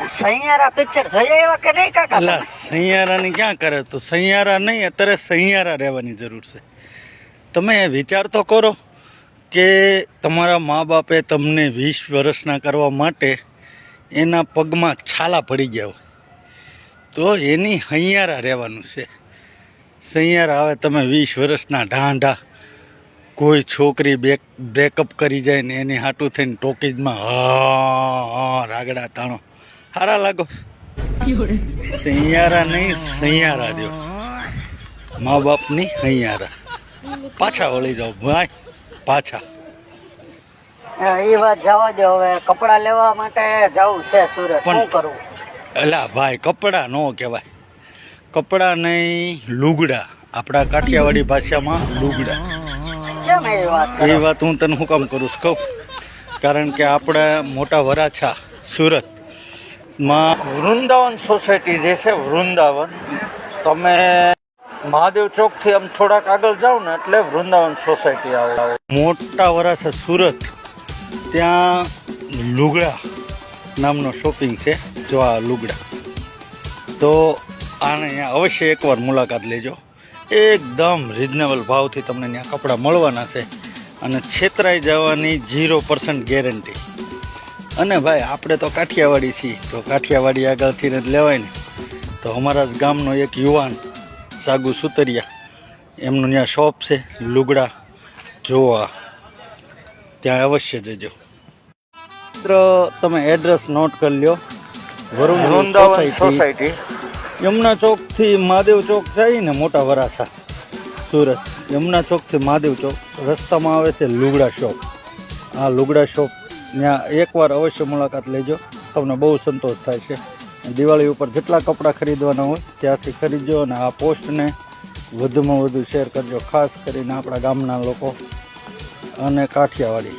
સૈયારા picture જોઈએ એવા કે નહીં કાકા? એટલે સૈયારાની ક્યાં કરે, તો સૈયારા નહીં, અત્યારે સૈયારા રહેવાની જરૂર છે. તમે વિચાર તો કરો કે તમારા મા બાપે તમને 20 વર્ષના કરવા માટે એના પગમાં છાલા પડી ગયા હોય, તો એની હૈયારા રહેવાનું છે. સૈયારા આવે તમે 20 વર્ષના ઢાંઢા, કોઈ છોકરી બ્રેકઅપ કરી જાય ને એની હાટું થઈને ટોકીજમાં હા રાગડા તાણો, સારા લાગો. સૈયારા નહીં, સૈયારા દો, મા બાપની હૈયારા. પાછા વળી જાઓ ભાઈ, પાછા. એ વાત જવા દો. હવે કપડા લેવા માટે જવું છે સુરત, શું કરવું? એલા ભાઈ, કપડાં ન કહેવાય, કપડાં નહીં, લુગડા. આપણા કાઠિયાવાડી ભાષામાં લુગડા. કેમ એવી વાત કરો? એ વાત હું તને શું કામ કરું છું કહું? કારણ કે આપણે મોટા વરાછા સુરતમાં વૃંદાવન સોસાયટી જે છે, વૃંદાવન, તમે મહાદેવ ચોકથી આમ થોડાક આગળ જાઓ ને એટલે વૃંદાવન સોસાયટી આવે. મોટા વરાછા સુરત, ત્યાં લુગડા નામનો શોપિંગ છે. જો આ લુગડા, તો આને અહીંયા અવશ્ય એકવાર મુલાકાત લેજો. એકદમ રિઝનેબલ ભાવથી તમને ત્યાં કપડાં મળવાના છે અને છેતરાઈ જવાની 0% ગેરંટી. અને ભાઈ, આપણે તો કાઠિયાવાડી છીએ, તો કાઠિયાવાડી આગળથી જ લેવાય ને. તો અમારા જ ગામનો એક યુવાન સાગુ સુતરિયા, એમનું ત્યાં શોપ છે લુગડા જોવા, ત્યાં અવશ્ય જજો. તમે એડ્રેસ નોટ કરી લ્યો. વૃંદાવન સોસાયટી, યમુના ચોકથી મહાદેવ ચોક જાય ને, મોટા વરાછા સુરત, યમુના ચોકથી મહાદેવ ચોક રસ્તામાં આવે છે લુગડા શોપ. આ લુગડા શોપ ત્યાં એકવાર અવશ્ય મુલાકાત લેજો, તમને બહુ સંતોષ થાય છે. દિવાળી ઉપર જેટલા કપડાં ખરીદવાના હોય ત્યાંથી ખરીદજો અને આ પોસ્ટને વધુમાં વધુ શેર કરજો, ખાસ કરીને આપણા ગામના લોકો અને કાઠિયાવાડી.